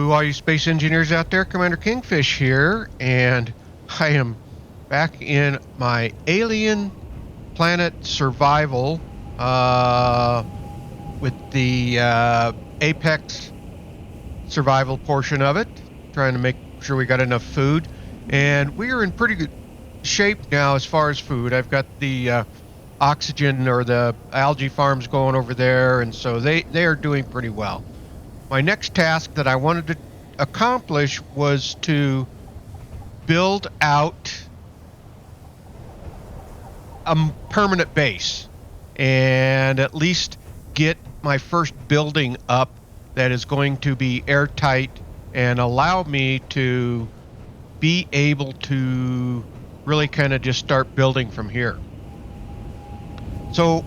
To all you space engineers out there, Commander Kingfish here, and I am back in my alien planet survival with the Apex survival portion of it, trying to make sure we got enough food. And we are in pretty good shape now as far as food. I've got the oxygen or the algae farms going over there, and so they are doing pretty well. My next task that I wanted to accomplish was to build out a permanent base and at least get my first building up that is going to be airtight and allow me to be able to really kind of just start building from here. So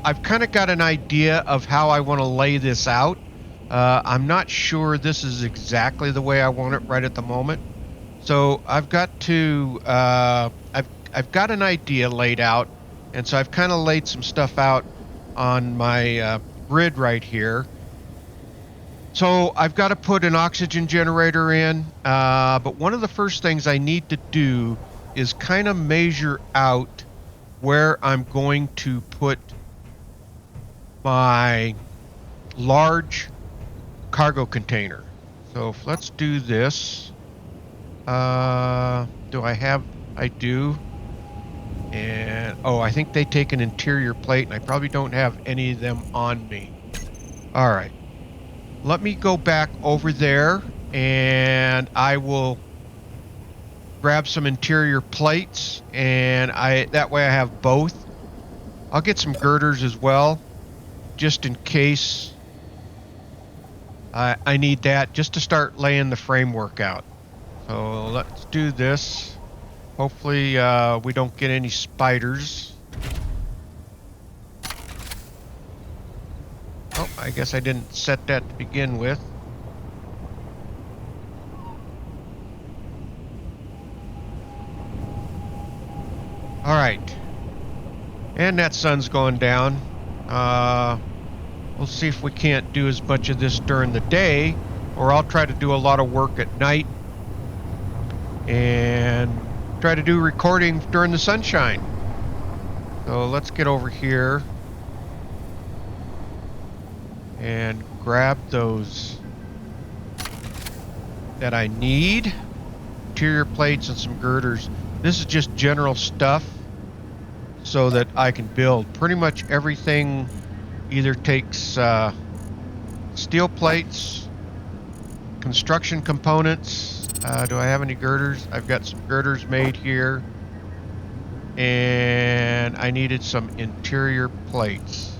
I've kind of got an idea of how I want to lay this out. I'm not sure this is exactly the way I want it right at the moment. So I've got to, I've got an idea laid out, and so I've kind of laid some stuff out on my grid right here. So I've got to put an oxygen generator in, but one of the first things I need to do is kind of measure out where I'm going to put my large cargo container. So let's do this. Do I have? I do. And I think they take an interior plate, and I probably don't have any of them on me. All right. Let me go back over there, and I will grab some interior plates, and that way I have both. I'll get some girders as well, just in case I need that, just to start laying the framework out. So let's do this. Hopefully we don't get any spiders. Oh, I guess I didn't set that to begin with. All right. And that sun's going down. We'll see if we can't do as much of this during the day, or I'll try to do a lot of work at night and try to do recording during the sunshine. So let's get over here and grab those that I need. Interior plates and some girders. This is just general stuff so that I can build. Pretty much everything either takes steel plates, construction components. Do I have any girders? I've got some girders made here. And I needed some interior plates.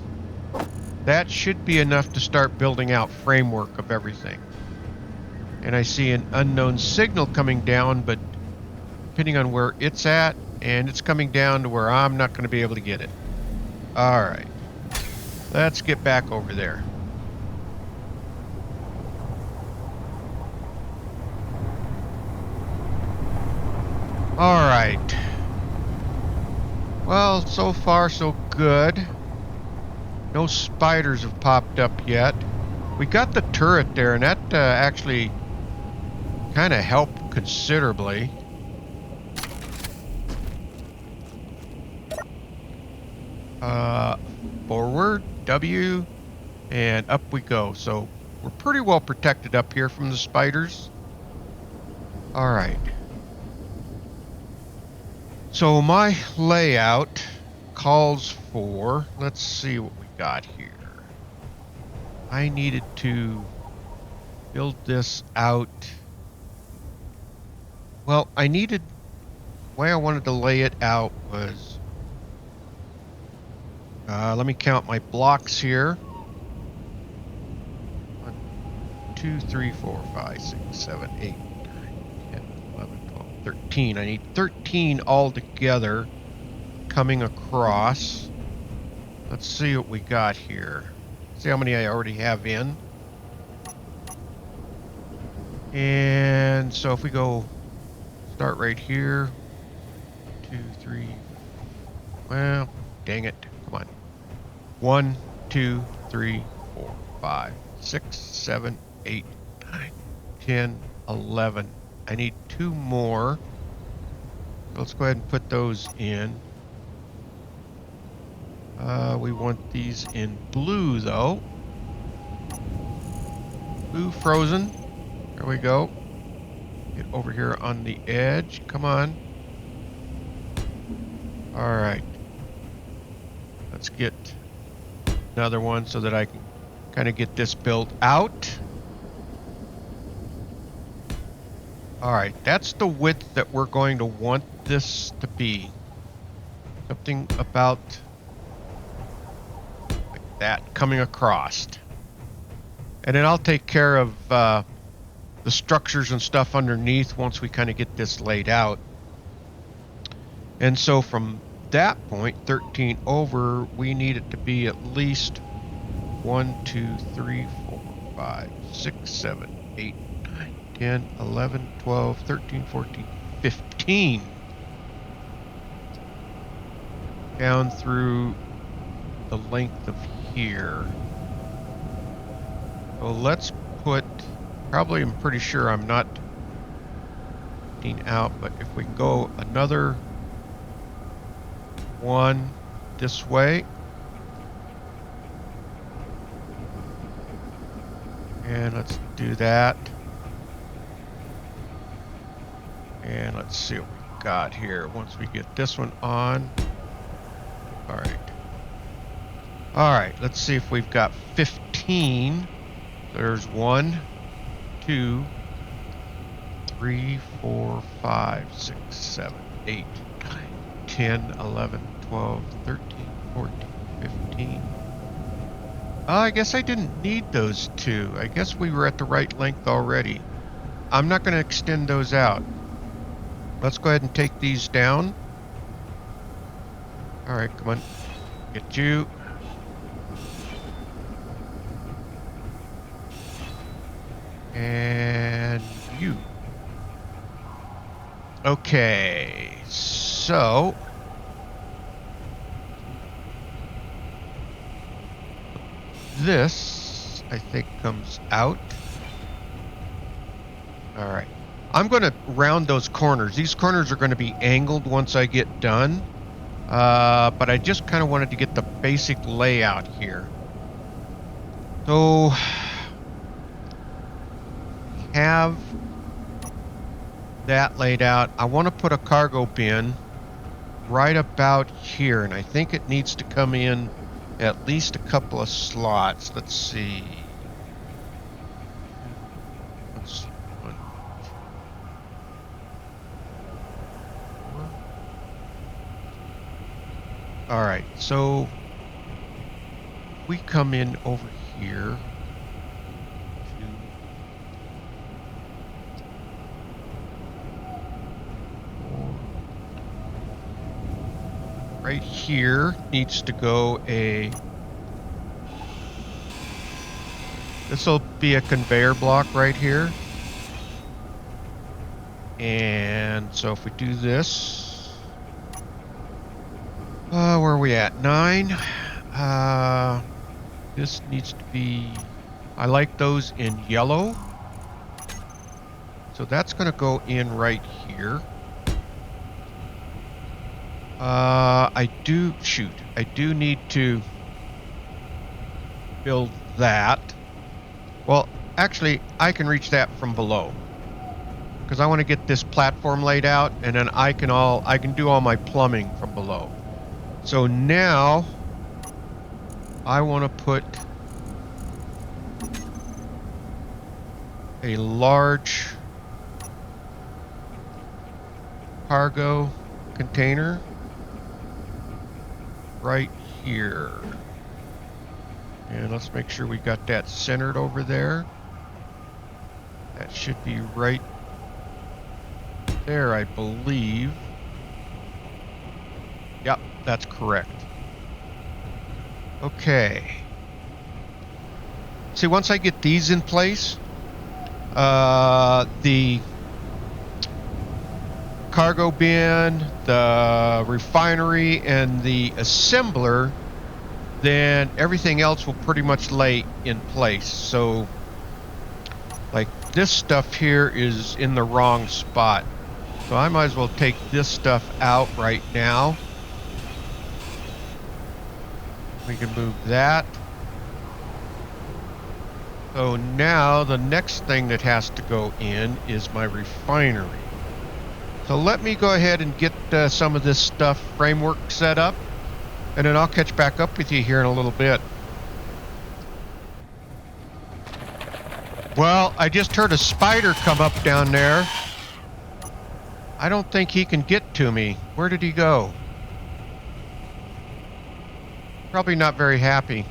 That should be enough to start building out framework of everything. And I see an unknown signal coming down, but depending on where it's at, and it's coming down to where I'm not going to be able to get it. All right. Let's get back over there. All right. Well, so far so good. No spiders have popped up yet. We got the turret there, and that actually kind of helped considerably. Forward, W, and up we go. So we're pretty well protected up here from the spiders. All right. So my layout calls for, let's see what we got here. I needed to build this out. Well, the way I wanted to lay it out was, let me count my blocks here. 1, 2, 3, 4, 5, 6, 7, 8, 9, 10, 11, 12, 13. I need 13 altogether coming across. Let's see what we got here. See how many I already have in. And so if we go start right here. 2, 3. Well, dang it. Come on. 1, 2, 3, 4, 5, 6, 7, 8, 9, 10, 11. I need 2 more. Let's go ahead and put those in. We want these in blue, though. Blue frozen. There we go. Get over here on the edge. Come on. All right. Let's get another one so that I can kind of get this built out. All right. That's the width that we're going to want this to be. Something about like that coming across. And then I'll take care of the structures and stuff underneath once we kind of get this laid out. And so from that point, 13 over, we need it to be at least 1, 2, 3, 4, 5, 6, 7, 8, 9, 10, 11, 12, 13, 14, 15. Down through the length of here. So let's put, probably I'm pretty sure I'm not out, but if we can go another one this way. And let's do that. And let's see what we've got here once we get this one on. All right. All right, let's see if we've got 15. There's 1, 2, 3, 4, 5, 6, 7, 8, 9, 10, 11, 12, 13, 14, 15. I guess I didn't need those 2. I guess we were at the right length already. I'm not going to extend those out. Let's go ahead and take these down. All right, come on. Get you. And you. Okay, so this, I think, comes out. All right. I'm going to round those corners. These corners are going to be angled once I get done. But I just kind of wanted to get the basic layout here. So, have that laid out. I want to put a cargo bin right about here, and I think it needs to come in at least a couple of slots. Let's see. All right, so we come in over here. Right here needs to go a... This will be a conveyor block right here. And so if we do this... where are we at? 9. This needs to be... I like those in yellow. So that's going to go in right here. I do need to build that. Well, actually, I can reach that from below. Because I want to get this platform laid out, and then I can do all my plumbing from below. So now, I want to put a large cargo container right here. And let's make sure we got that centered over there. That should be right there, I believe. Yep, that's correct. Okay. See, once I get these in place, the cargo bin, the refinery, and the assembler, then everything else will pretty much lay in place. So, like this stuff here is in the wrong spot. So I might as well take this stuff out right now. We can move that. So now the next thing that has to go in is my refinery. So let me go ahead and get some of this stuff framework set up, and then I'll catch back up with you here in a little bit. Well, I just heard a spider come up down there. I don't think he can get to me. Where did he go? Probably not very happy.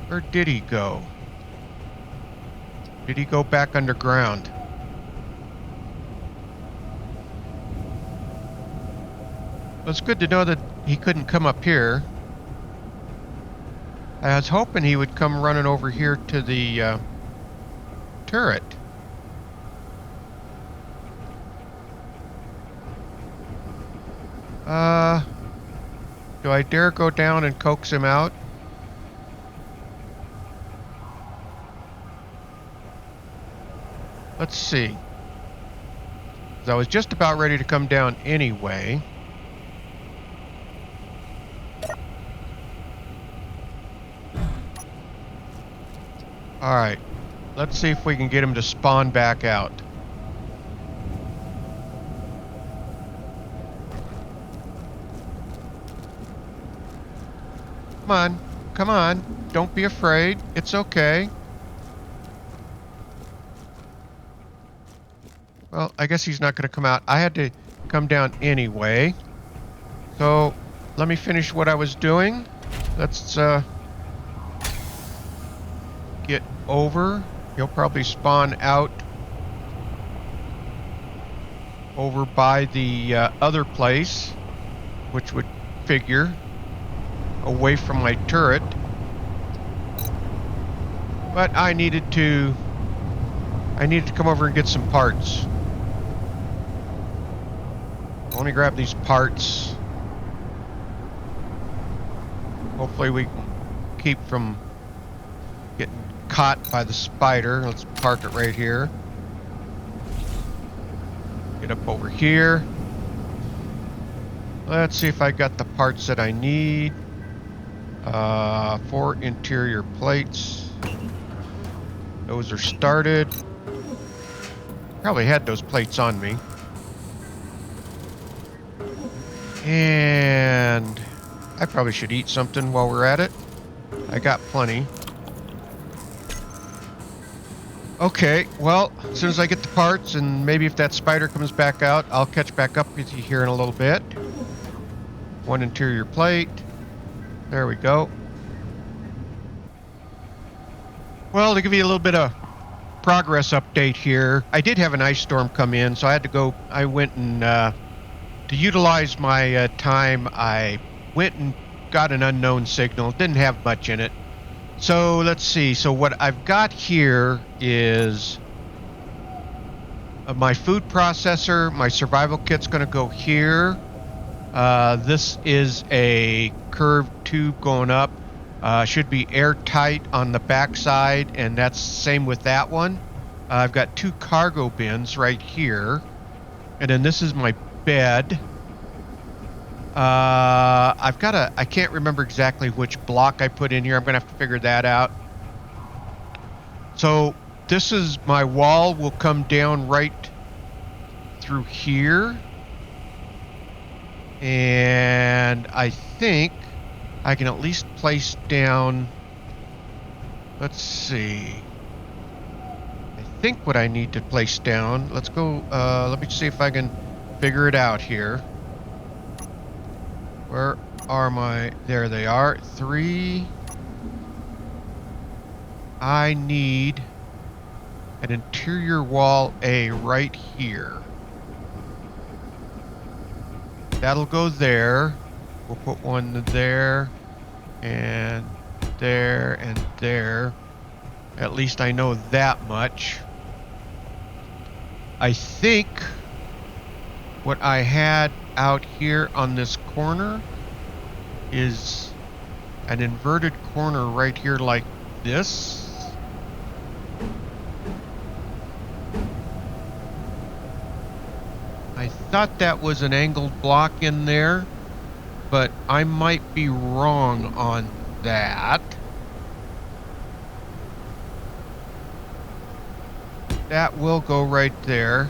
Where did he go? Did he go back underground? Well, it's good to know that he couldn't come up here. I was hoping he would come running over here to the turret. Do I dare go down and coax him out? Let's see. 'Cause I was just about ready to come down anyway. Alright, let's see if we can get him to spawn back out. Come on, come on, don't be afraid, it's okay. Well, I guess he's not going to come out. I had to come down anyway. So, let me finish what I was doing. Let's get over. He'll probably spawn out over by the other place, which would figure away from my turret. But I needed to come over and get some parts. Let me grab these parts. Hopefully we can keep from getting caught by the spider. Let's park it right here. Get up over here. Let's see if I got the parts that I need. 4 interior plates. Those are started. Probably had those plates on me. And I probably should eat something while we're at it. I got plenty. Okay, well, as soon as I get the parts, and maybe if that spider comes back out, I'll catch back up with you here in a little bit. 1 interior plate. There we go. Well, to give you a little bit of progress update here, I did have an ice storm come in, so I had to go. I went and to utilize my time, I went and got an unknown signal. Didn't have much in it. So let's see. So what I've got here is my food processor. My survival kit's going to go here. This is a curved tube going up. Should be airtight on the backside, and that's the same with that one. I've got 2 cargo bins right here, and then this is my bed. I can't remember exactly which block I put in here. I'm gonna have to figure that out. So this is my wall, will come down right through here, and I think I can at least place down, let's see, I think what I need to place down, let's go, let me see if I can figure it out here. Where are my, there they are, 3. I need an interior wall A right here. That'll go there. We'll put one there, and there, and there. At least I know that much. I think what I had out here on this corner is an inverted corner right here like this. thought that was an angled block in there, but I might be wrong on that. That will go right there.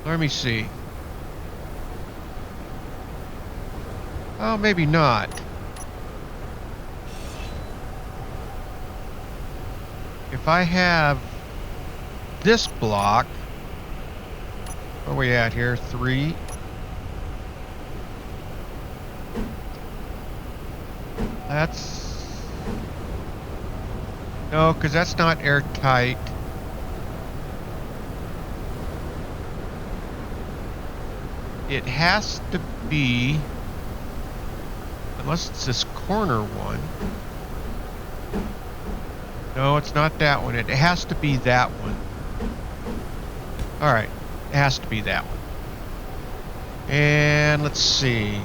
Let me see. Oh, maybe not. If I have this block, where are we at here? 3. That's... No, because that's not airtight. It has to be... Unless it's this corner one. No, it's not that one. It has to be that one. Alright. It has to be that one. And let's see.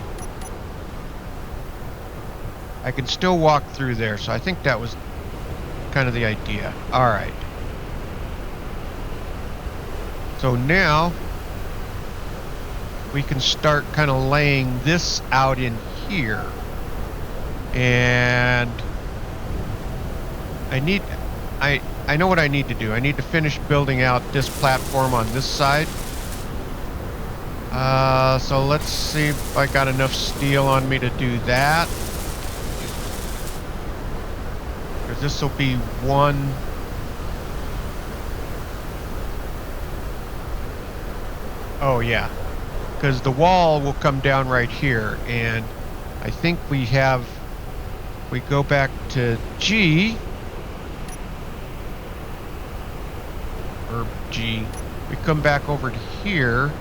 I can still walk through there, so I think that was kind of the idea. Alright. So now we can start kind of laying this out in here. And I know what I need to do. I need to finish building out this platform on this side. So let's see if I got enough steel on me to do that. Because this will be one. Oh yeah. Because the wall will come down right here, and I think we have, we go back to G, or G, we come back over to here.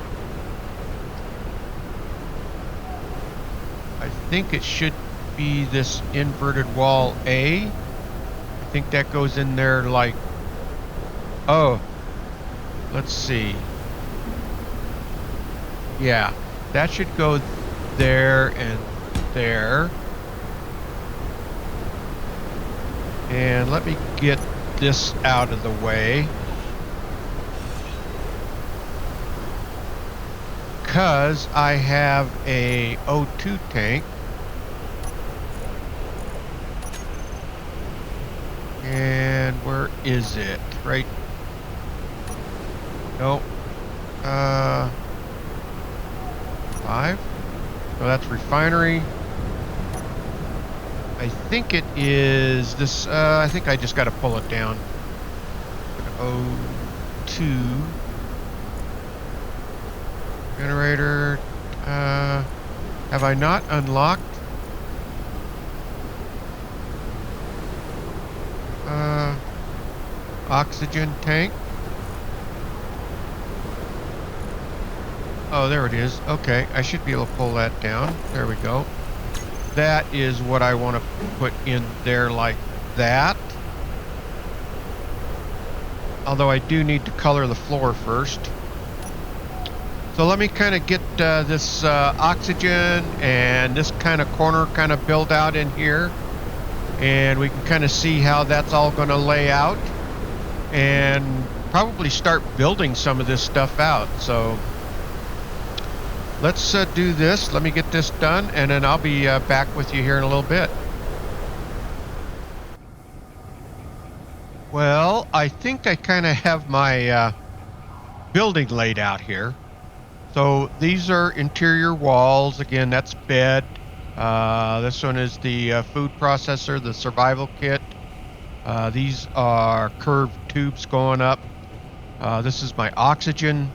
I think it should be this inverted wall A. I think that goes in there like, oh, let's see. Yeah, that should go there and there. And let me get this out of the way, because I have a O2 tank. And where is it? Right. Nope. 5. So that's refinery. I think it is this. I think I just got to pull it down. O2 generator. Have I not unlocked? Oxygen tank. Oh, there it is. Okay, I should be able to pull that down. There we go. That is what I want to put in there like that. Although I do need to color the floor first. So let me kind of get this oxygen and this kind of corner kind of build out in here. And we can kind of see how that's all going to lay out. And probably start building some of this stuff out. So let's do this. Let me get this done, and then I'll be back with you here in a little bit. Well, I think I kind of have my building laid out here. So these are interior walls. Again, that's bed. This one is the food processor, the survival kit. These are curved tubes going up. This is my oxygen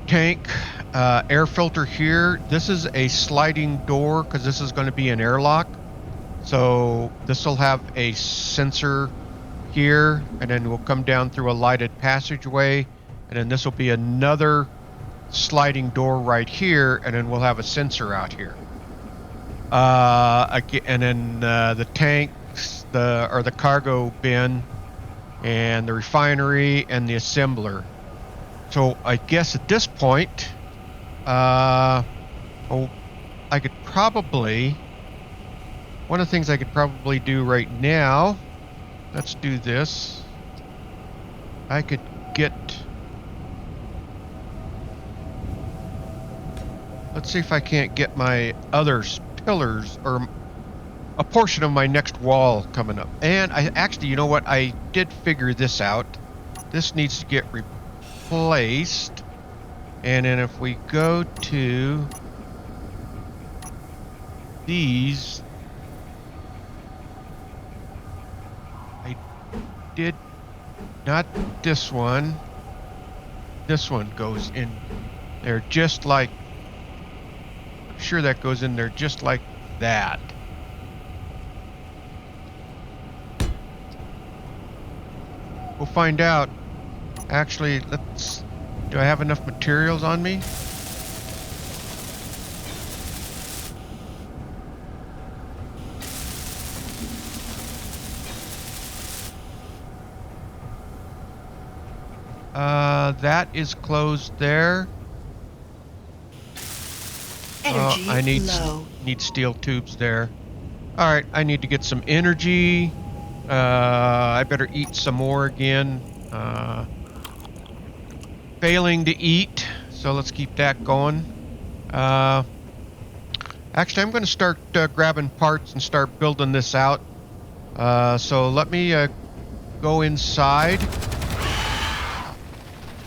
tank. Air filter here. This is a sliding door because this is going to be an airlock. So this will have a sensor here, and then we'll come down through a lighted passageway, and then this will be another sliding door right here, and then we'll have a sensor out here. Again, and then the tanks, the cargo bin, and the refinery, and the assembler. So I guess at this point, I could probably, one of the things I could probably do right now, let's do this. I could get Let's see if I can't get my other pillars or a portion of my next wall coming up. And I actually, you know what? I did figure this out. This needs to get replaced. And then if we go to these, I did not this one. This one goes in there just like, I'm sure that goes in there just like that. We'll find out. Actually, do I have enough materials on me? That is closed there. Energy I low. need steel tubes there. All right, I need to get some energy. I better eat some more again. Failing to eat, so let's keep that going. Actually, I'm going to start grabbing parts and start building this out. So let me go inside.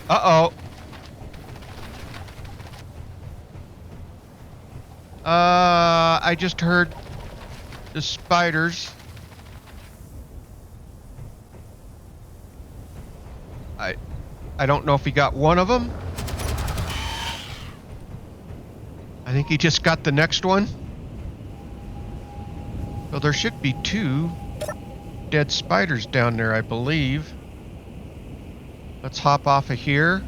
Uh-oh. I just heard the spiders. I don't know if he got one of them. I think he just got the next one. So there should be 2 dead spiders down there, I believe. Let's hop off of here.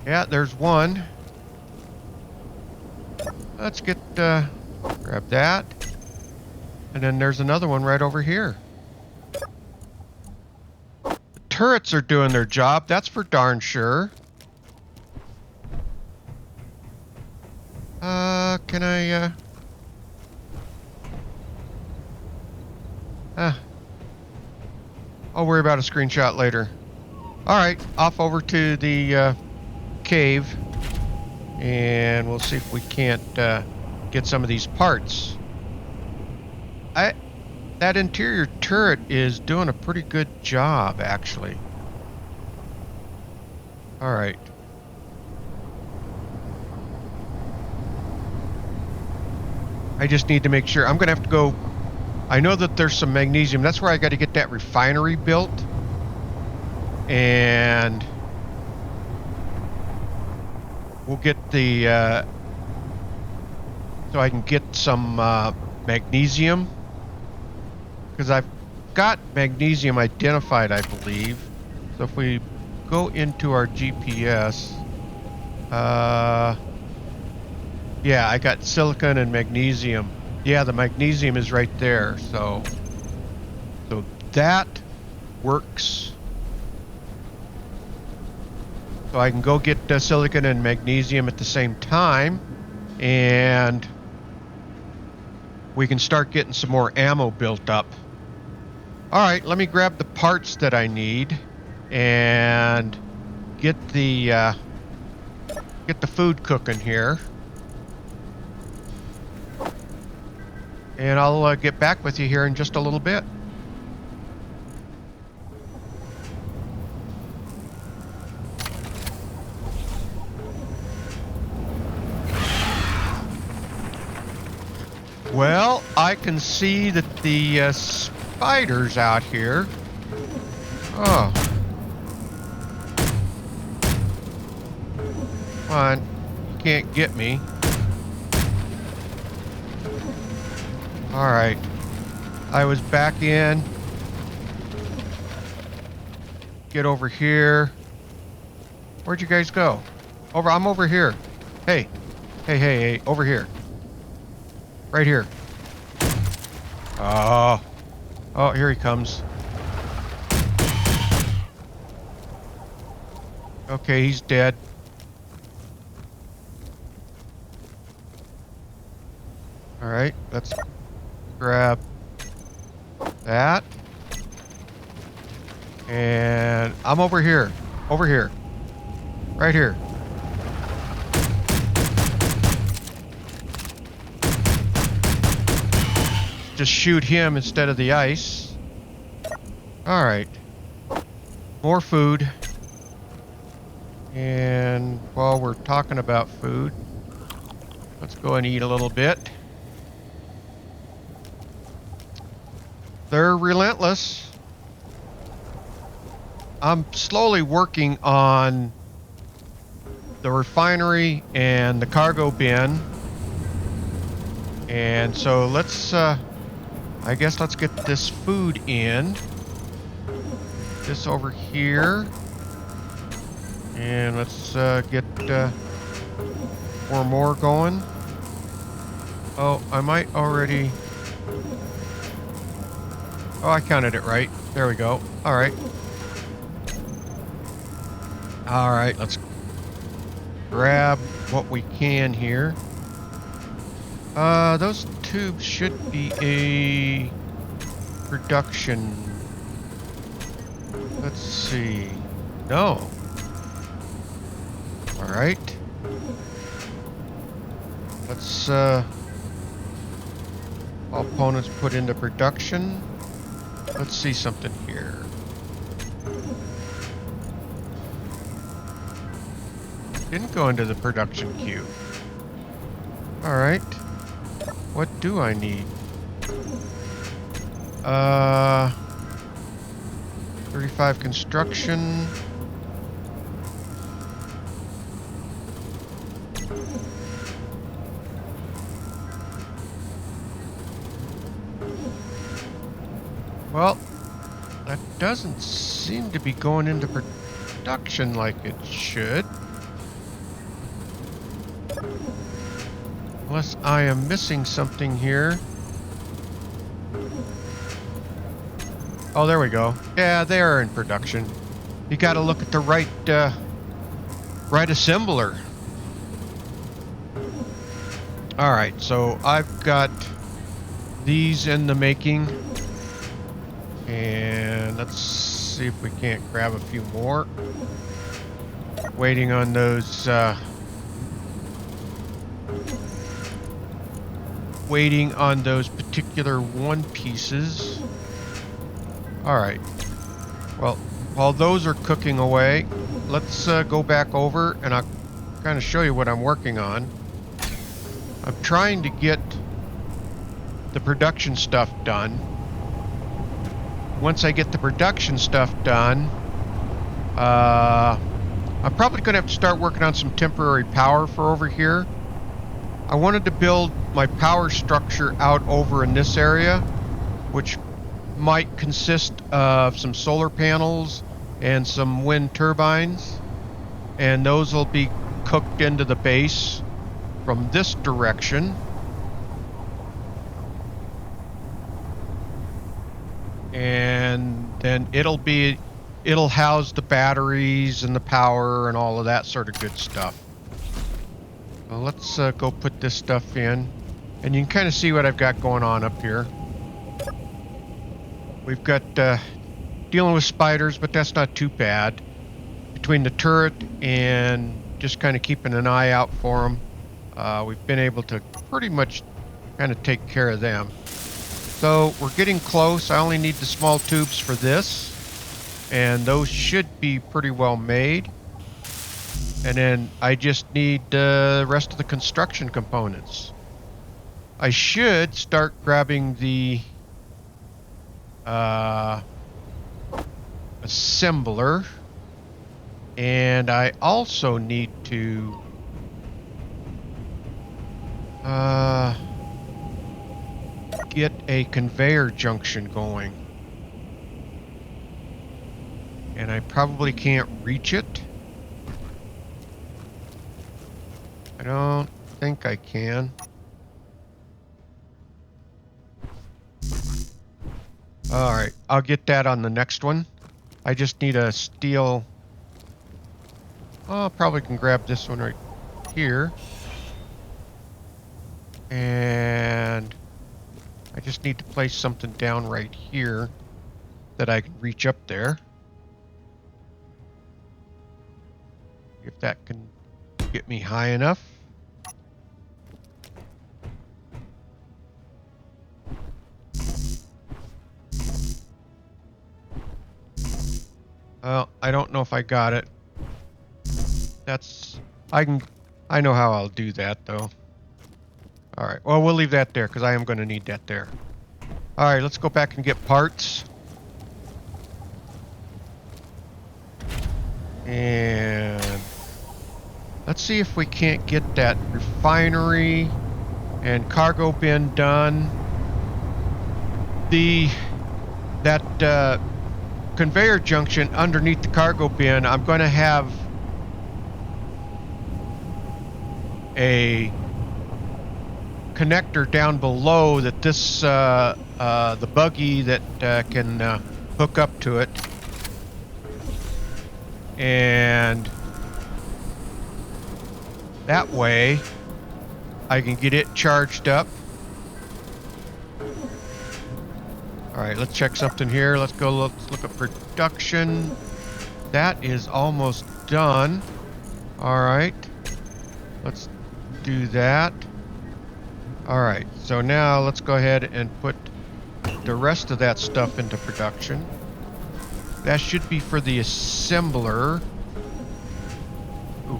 Yeah, there's one. Let's get, grab that. And then there's another one right over here. The turrets are doing their job, that's for darn sure. Can I, I'll worry about a screenshot later. Alright, off over to the, cave. And we'll see if we can't, get some of these parts. That interior turret is doing a pretty good job, actually. Alright. I just need to make sure. I'm going to have to go. I know that there's some magnesium. That's where I got to get that refinery built. And we'll get the... so I can get some magnesium. Because I've got magnesium identified, I believe. So if we go into our GPS... yeah, I got silicon and magnesium. Yeah, the magnesium is right there, so that works. So I can go get silicon and magnesium at the same time, and we can start getting some more ammo built up. Alright, let me grab the parts that I need and get the food cooking here. And I'll get back with you here in just a little bit. Well, I can see that the spiders out here. Oh. Come on. You can't get me. Alright. I was back in. Get over here. Where'd you guys go? I'm over here. Hey. Hey, over here. Right here. Oh. Oh, here he comes. Okay, he's dead. Alright, let's grab that. And I'm over here. Over here. Right here. Just shoot him instead of the ice. Alright. More food. And while we're talking about food, let's go and eat a little bit. They're relentless. I'm slowly working on the refinery and the cargo bin. And so let's, I guess let's get this food in. This over here. And let's get 4 more going. Oh, I might already... Oh, I counted it right. There we go. Alright. Alright, let's grab what we can here. Those tubes should be a production. Let's see. No. Alright. Let's, all opponents put into production. Let's see something here. Didn't go into the production queue. Alright. What do I need? 35 construction. Well, that doesn't seem to be going into production like it should. Unless I am missing something here. Oh, there we go. Yeah, they are in production. You got to look at the right assembler. All right, so I've got these in the making. And let's see if we can't grab a few more. Waiting on those particular one pieces. All right. Well, while those are cooking away, let's go back over and I'll kind of show you what I'm working on. I'm trying to get the production stuff done. Once I get the production stuff done, I'm probably going to have to start working on some temporary power for over here. I wanted to build my power structure out over in this area, which might consist of some solar panels and some wind turbines, and those will be cooked into the base from this direction. And then it'll house the batteries and the power and all of that sort of good stuff. Well, let's go put this stuff in, and you can kind of see what I've got going on up here. We've got dealing with spiders, but that's not too bad. Between the turret and just kind of keeping an eye out for them, we've been able to pretty much kind of take care of them. So we're getting close. I only need the small tubes for this, and those should be pretty well made. And then I just need the rest of the construction components. I should start grabbing the assembler, and I also need to get a conveyor junction going, and I probably can't reach it. I don't think I can. Alright, I'll get that on the next one. I just need a steel... Oh, I probably can grab this one right here. And I just need to place something down right here that I can reach up there. If that can get me high enough. Well, I don't know if I got it. I know how I'll do that though. All right, well, we'll leave that there because I am going to need that there. All right, let's go back and get parts. And let's see if we can't get that refinery and cargo bin done. That conveyor junction underneath the cargo bin, I'm going to have a connector down below that this the buggy that can hook up to it, and that way I can get it charged up. All right, let's check something here. Let's look at production. That is almost done. All right, let's do that. All right, so now let's go ahead and put the rest of that stuff into production. That should be for the assembler. Ooh.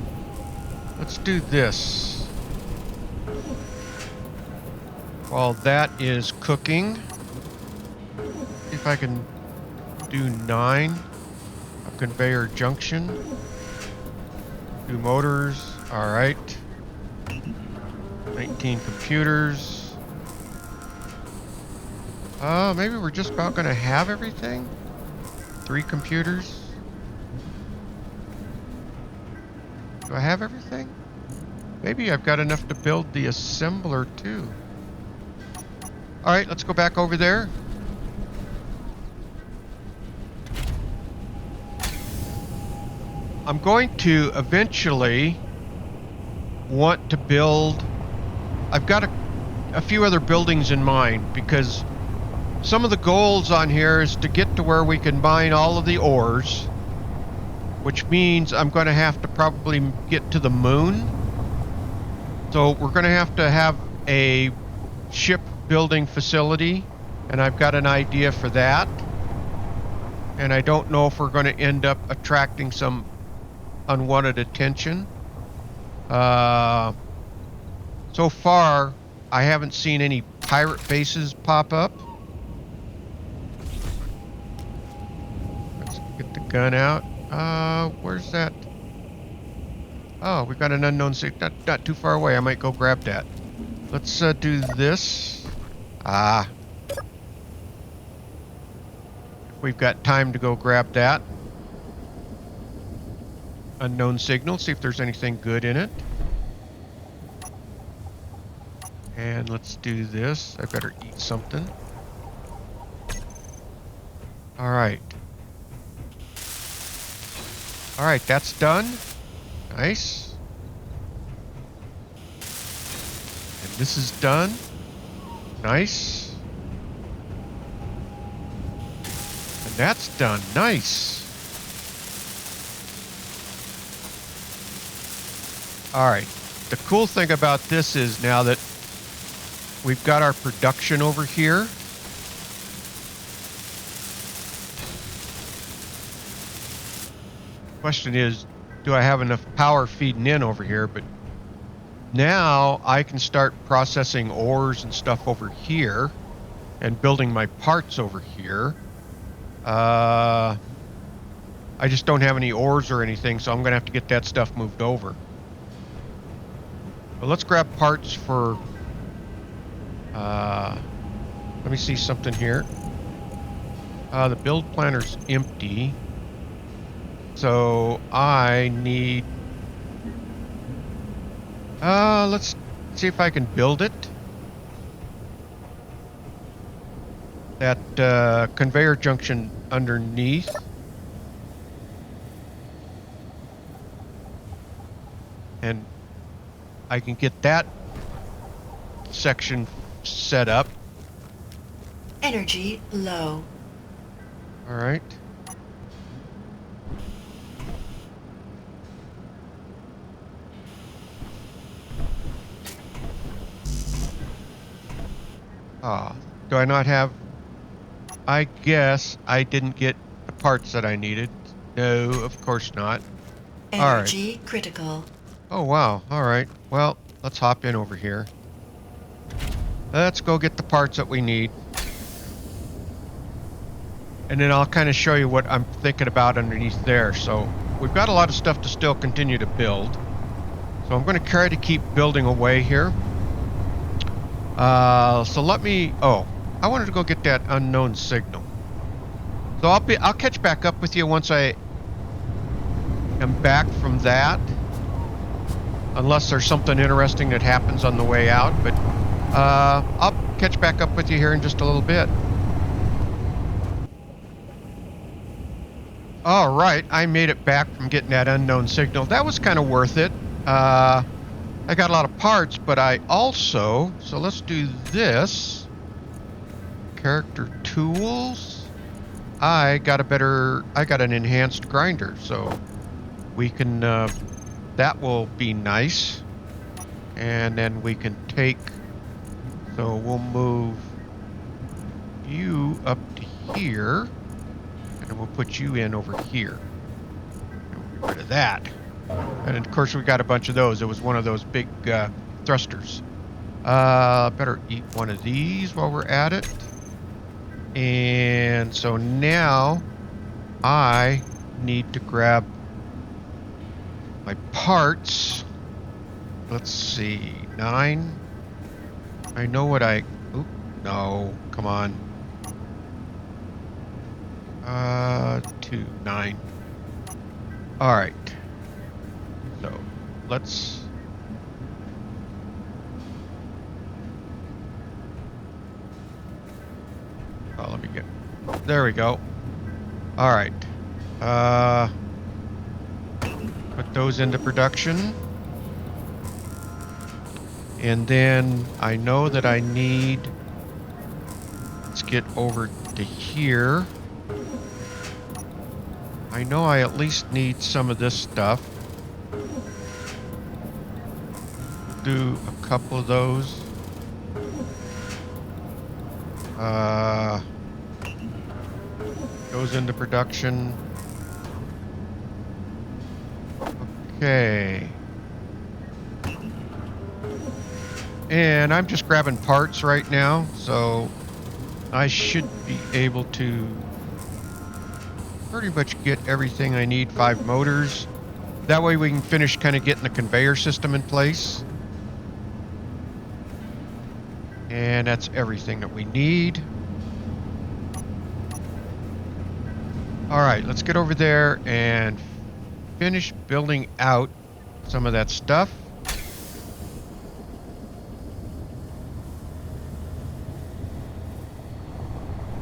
Let's do this. While that is cooking, see if I can do 9. A conveyor junction. Do motors. All right. 19 computers. Maybe we're just about going to have everything. 3 computers. Do I have everything? Maybe I've got enough to build the assembler too. All right, let's go back over there. I'm going to eventually want to build. I've got a few other buildings in mind because some of the goals on here is to get to where we can mine all of the ores, which means I'm going to have to probably get to the moon. So we're going to have a shipbuilding facility, and I've got an idea for that. And I don't know if we're going to end up attracting some unwanted attention. So far, I haven't seen any pirate bases pop up. Let's get the gun out. Where's that? Oh, we got an unknown signal. Not too far away. I might go grab that. Let's do this. We've got time to go grab that. Unknown signal. See if there's anything good in it. And let's do this. I better eat something. All right. All right, that's done. Nice. And this is done. Nice. And that's done. Nice. All right. The cool thing about this is now that we've got our production over here. Question is, do I have enough power feeding in over here? But now I can start processing ores and stuff over here and building my parts over here. I just don't have any ores or anything, so I'm going to have to get that stuff moved over. But let's grab parts for... let me see something here. The build planner's empty. So I need... let's see if I can build it. That conveyor junction underneath. And I can get that section set up. Energy low. All right. Ah, do I not have... I guess I didn't get the parts that I needed. No, of course not. All right. Energy critical. Oh, wow. All right. Well, let's hop in over here. Let's go get the parts that we need. And then I'll kind of show you what I'm thinking about underneath there. So we've got a lot of stuff to still continue to build. So I'm going to try to keep building away here. So let me... Oh, I wanted to go get that unknown signal. So I'll catch back up with you once I am back from that. Unless there's something interesting that happens on the way out. But I'll catch back up with you here in just a little bit. All right, I made it back from getting that unknown signal. That was kind of worth it. I got a lot of parts, but I also... So let's do this. Character tools. I got an enhanced grinder, so we can... that will be nice. And then we can take... So we'll move you up to here. And we'll put you in over here. And we'll get rid of that. And of course we got a bunch of those. It was one of those big thrusters. Better eat one of these while we're at it. And so now I need to grab my parts. Let's see. 9. I know what I... Oop, no, come on. 2, 9. All right. So let's... Oh, let me get... There we go. All right. Put those into production. And then I know that I need... Let's get over to here. I know I at least need some of this stuff. Do a couple of those. Goes into production. Okay. And I'm just grabbing parts right now, so I should be able to pretty much get everything I need. 5 motors. That way we can finish kind of getting the conveyor system in place. And that's everything that we need. Alright, let's get over there and finish building out some of that stuff.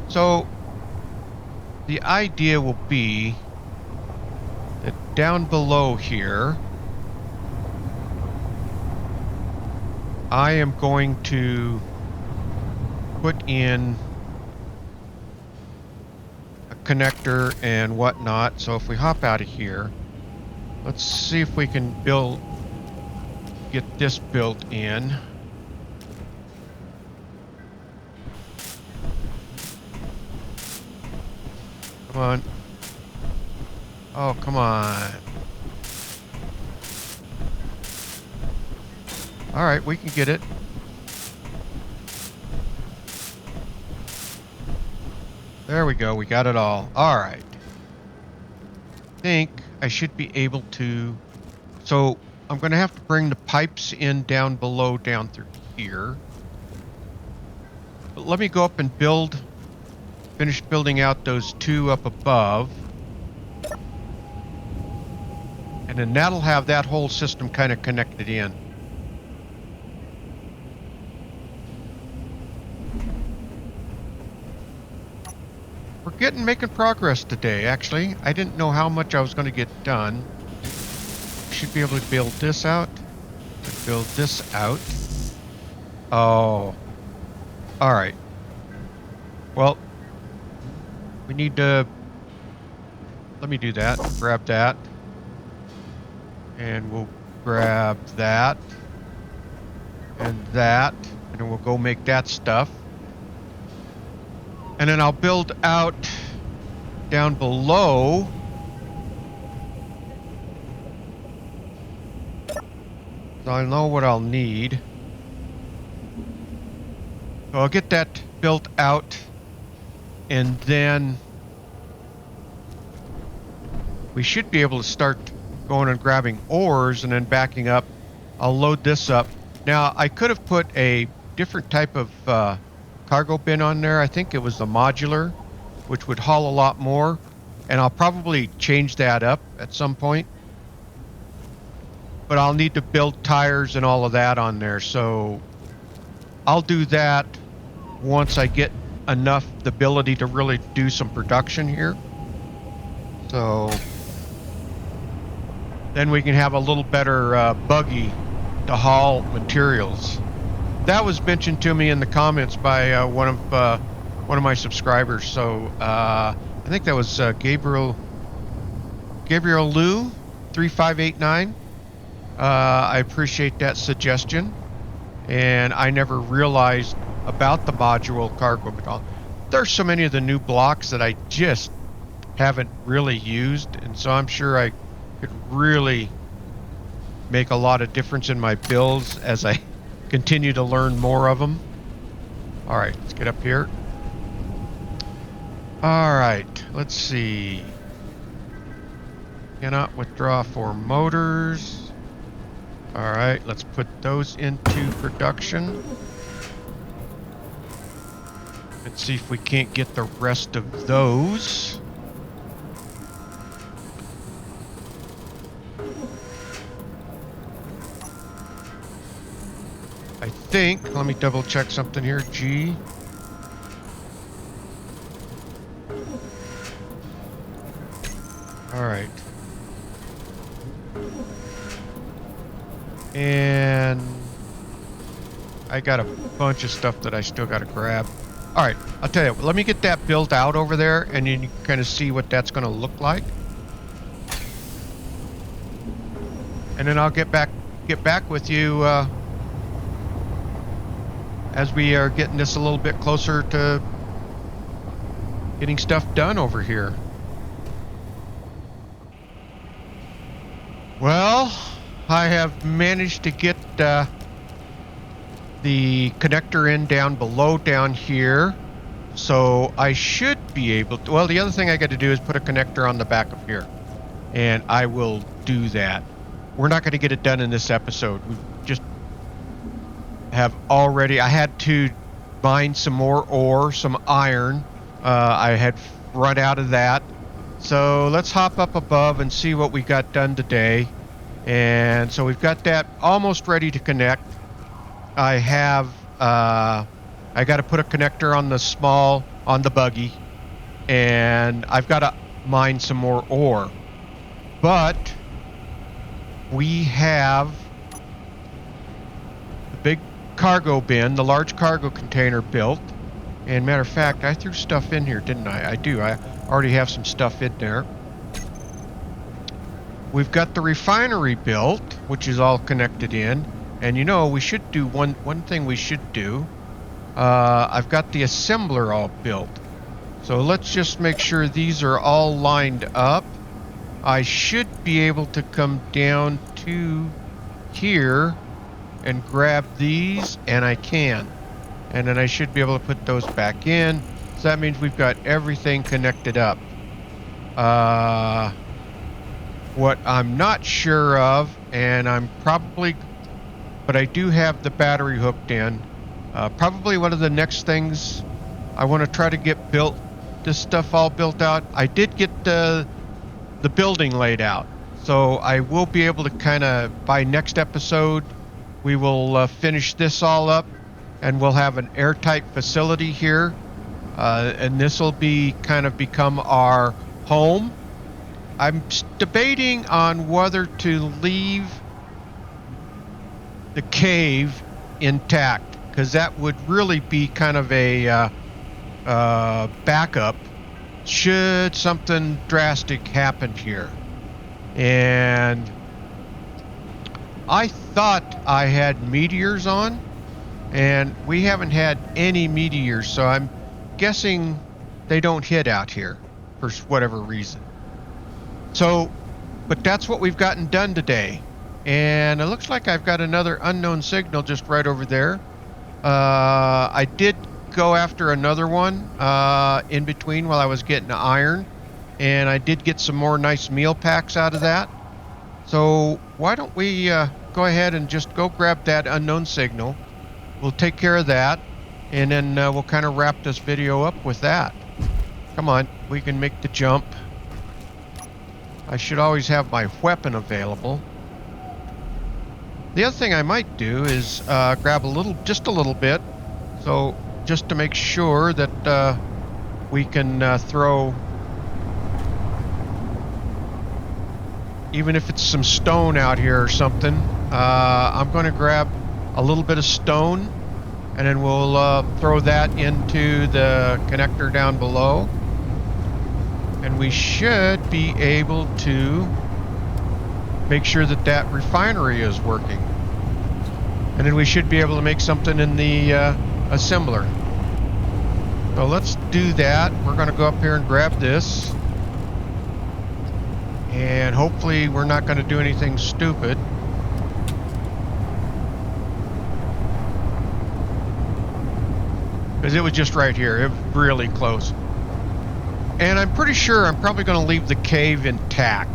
So the idea will be that down below here, I am going to put in a connector and whatnot. So if we hop out of here, let's see if we can get this built in. Come on. Oh, come on. All right, we can get it. There we go. We got it all. All right. I think I should be able to... So I'm going to have to bring the pipes in down below, down through here. But let me go up and finish building out those 2 up above. And then that'll have that whole system kind of connected in. We're making progress today, actually. I didn't know how much I was going to get done. Should be able to build this out. Build this out. Oh. Alright. Well, we need to... Let me do that. Grab that. And we'll grab that. And that. And then we'll go make that stuff. And then I'll build out down below. So I know what I'll need. So I'll get that built out, and then we should be able to start going and grabbing ores and then backing up. I'll load this up. Now, I could have put a different type of cargo bin on there. I think it was the modular, which would haul a lot more, and I'll probably change that up at some point. But I'll need to build tires and all of that on there, so I'll do that once I get enough the ability to really do some production here. So then we can have a little better buggy to haul materials. That was mentioned to me in the comments by one of my subscribers. So I think that was Gabriel Lou 3589. I appreciate that suggestion, and I never realized about the modular cargo bin. There's so many of the new blocks that I just haven't really used, and so I'm sure I could really make a lot of difference in my builds as I continue to learn more of them. All right, let's get up here. All right, let's see. Cannot withdraw 4 motors. All right, let's put those into production. Let's see if we can't get the rest of those. I think, let me double check something here, G. All right. And I got a bunch of stuff that I still got to grab. All right, I'll tell you, let me get that built out over there, and you can kind of see what that's going to look like. And then I'll get back with you as we are getting this a little bit closer to getting stuff done over here. Well, I have managed to get the connector in down below down here, so I should be able to. Well, the other thing I got to do is put a connector on the back of here, and I will do that. We're not going to get it done in this episode. We just have already. I had to mine some more ore, some iron. I had run out of that, so let's hop up above and see what we got done today. And so we've got that almost ready to connect. I have, I got to put a connector on the buggy, and I've got to mine some more ore. But we have the big cargo bin, the large cargo container built. And matter of fact, I threw stuff in here, didn't I? I do. I already have some stuff in there. We've got the refinery built, which is all connected in. And you know, we should do one thing we should do. I've got the assembler all built. So let's just make sure these are all lined up. I should be able to come down to here and grab these, and I can. And then I should be able to put those back in. So that means we've got everything connected up. What I'm not sure of, and but I do have the battery hooked in. Probably one of the next things I want to try to get built, this stuff all built out. I did get the building laid out, so I will be able to kind of, by next episode, we will finish this all up, and we'll have an airtight facility here, and this will be kind of become our home. I'm debating on whether to leave the cave intact, because that would really be kind of a backup should something drastic happen here. And I thought I had meteors on, and we haven't had any meteors, so I'm guessing they don't hit out here for whatever reason. So, but that's what we've gotten done today. And it looks like I've got another unknown signal just right over there. I did go after another one in between while I was getting iron, and I did get some more nice meal packs out of that. So why don't we go ahead and just go grab that unknown signal. We'll take care of that, and then we'll kind of wrap this video up with that. Come on, we can make the jump. I should always have my weapon available. The other thing I might do is grab just a little bit, so just to make sure that we can throw, even if it's some stone out here or something. I'm going to grab a little bit of stone, and then we'll throw that into the connector down below, and we should be able to make sure that that refinery is working. And then we should be able to make something in the assembler. So let's do that. We're going to go up here and grab this. And hopefully we're not going to do anything stupid. Because it was just right here. It was really close. And I'm pretty sure I'm probably going to leave the cave intact.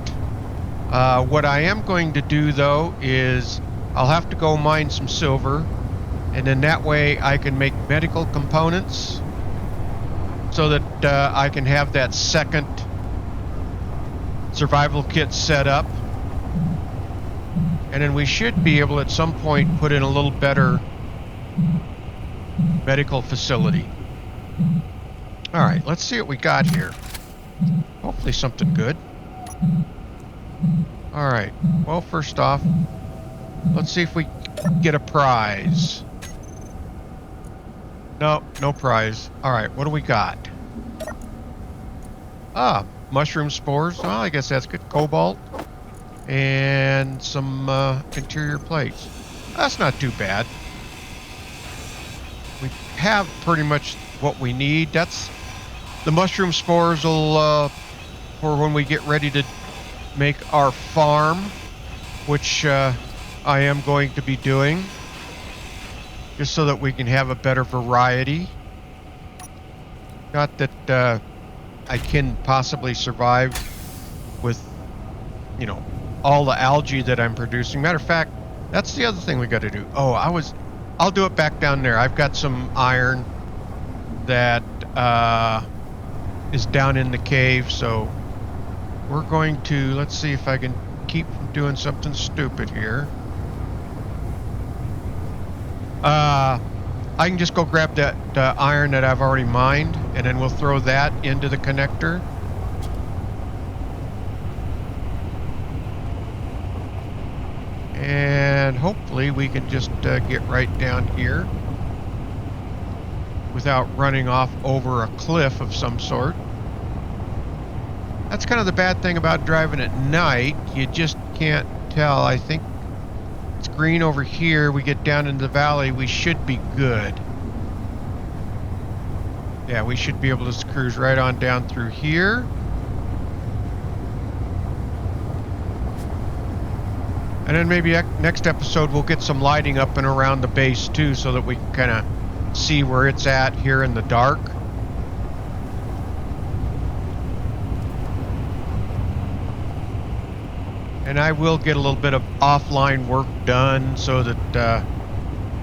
What I am going to do, though, is I'll have to go mine some silver, and then that way I can make medical components so that I can have that second survival kit set up. And then we should be able at some point put in a little better medical facility. All right, let's see what we got here. Hopefully something good. All right, well, first off, let's see if we get a prize. No, no prize. All right, what do we got? Ah, mushroom spores. Well, I guess that's good. Cobalt. And some interior plates. That's not too bad. We have pretty much what we need. That's the mushroom spores will for when we get ready to make our farm, which I am going to be doing, just so that we can have a better variety. Not that I can possibly survive with, you know, all the algae that I'm producing. Matter of fact, that's the other thing we got to do. Oh, I'll do it back down there. I've got some iron that is down in the cave, so we're going to, let's see if I can keep from doing something stupid here. I can just go grab that iron that I've already mined, and then we'll throw that into the connector. And hopefully we can just get right down here without running off over a cliff of some sort. That's kind of the bad thing about driving at night. You just can't tell. I think it's green over here. We get down into the valley. We should be good. Yeah, we should be able to cruise right on down through here. And then maybe next episode we'll get some lighting up and around the base too, so that we can kind of see where it's at here in the dark. And I will get a little bit of offline work done so that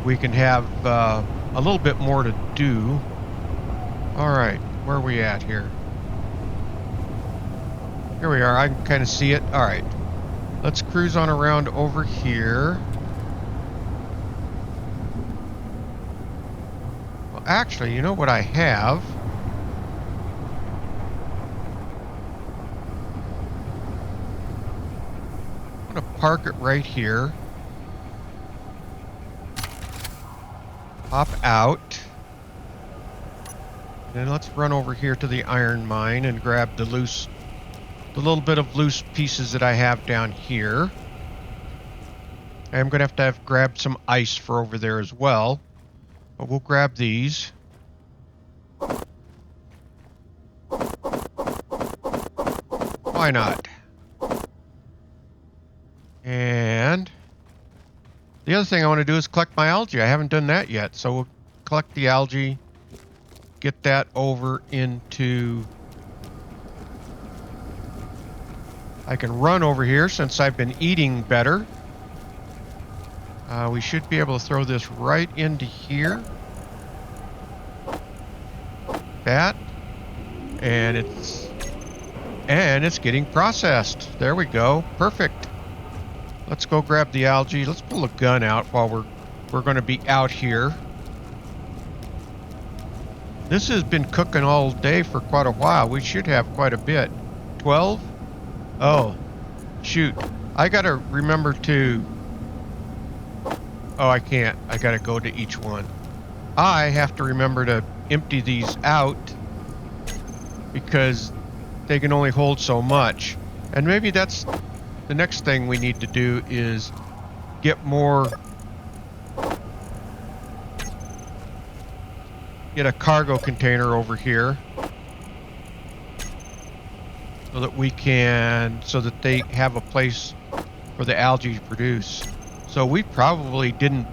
we can have a little bit more to do. All right, where are we at here? Here we are. I can kind of see it. All right, let's cruise on around over here. Well, actually, you know what I have? I'm going to park it right here. Hop out. And then let's run over here to the iron mine and grab the little bit of loose pieces that I have down here. I'm going to have grab some ice for over there as well. But we'll grab these. Why not? And the other thing I want to do is collect my algae. I haven't done that yet. So we'll collect the algae, get that over into... I can run over here since I've been eating better. We should be able to throw this right into here. That. And it's getting processed. There we go. Perfect. Let's go grab the algae. Let's pull a gun out while we're going to be out here. This has been cooking all day for quite a while. We should have quite a bit. 12? Oh, shoot. I got to remember to... Oh, I can't. I got to go to each one. I have to remember to empty these out because they can only hold so much. And maybe that's the next thing we need to do is get a cargo container over here so that they have a place for the algae to produce. So we probably didn't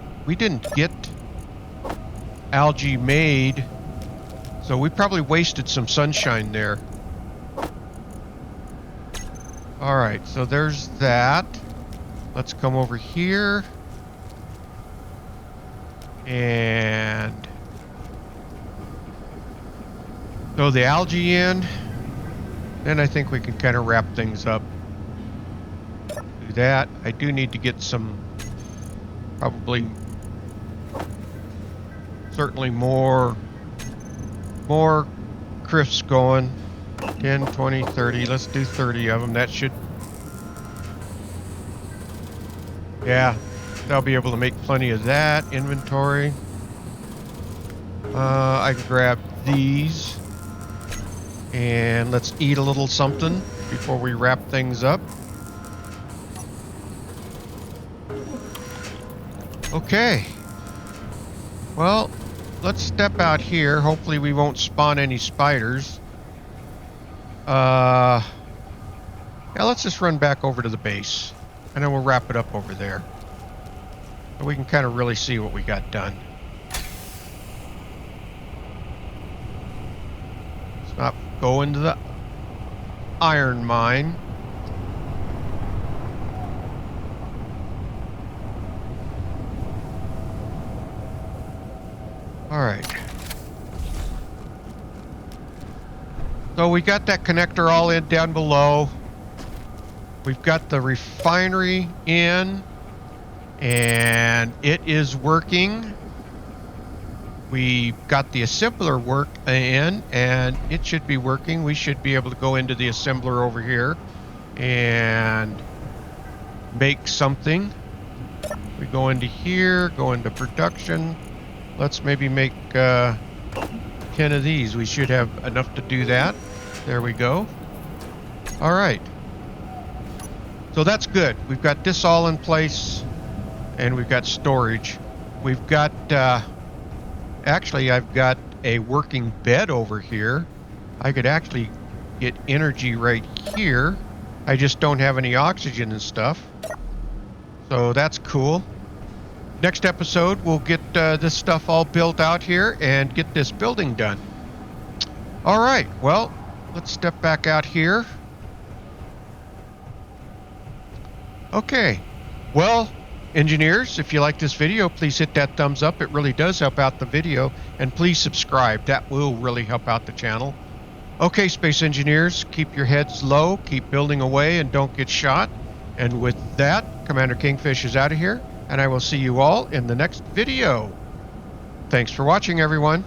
get algae made, so we probably wasted some sunshine there. All right, so there's that. Let's come over here and throw the algae in. Then I think we can kind of wrap things up. Do that. I do need to get some, certainly more crifts going. 10, 20, 30. Let's do 30 of them. That should... Yeah, I'll be able to make plenty of that. Inventory. I can grab these. And let's eat a little something before we wrap things up. Okay. Well, let's step out here. Hopefully we won't spawn any spiders. Yeah, let's just run back over to the base. And then we'll wrap it up over there. So we can kind of really see what we got done. Let's not go into the iron mine. All right. So we got that connector all in down below. We've got the refinery in, and it is working. We got the assembler work in, and it should be working. We should be able to go into the assembler over here and make something. We go into here, go into production. Let's maybe make 10 of these. We should have enough to do that. There we go. All right. So that's good. We've got this all in place, and we've got storage. We've got, actually, I've got a working bed over here. I could actually get energy right here. I just don't have any oxygen and stuff. So that's cool. Next episode, we'll get this stuff all built out here and get this building done. All right, well, let's step back out here. Okay, well, engineers, if you like this video, please hit that thumbs up. It really does help out the video. And please subscribe. That will really help out the channel. Okay, space engineers, keep your heads low, keep building away, and don't get shot. And with that, Commander Kingfish is out of here, and I will see you all in the next video. Thanks for watching, everyone.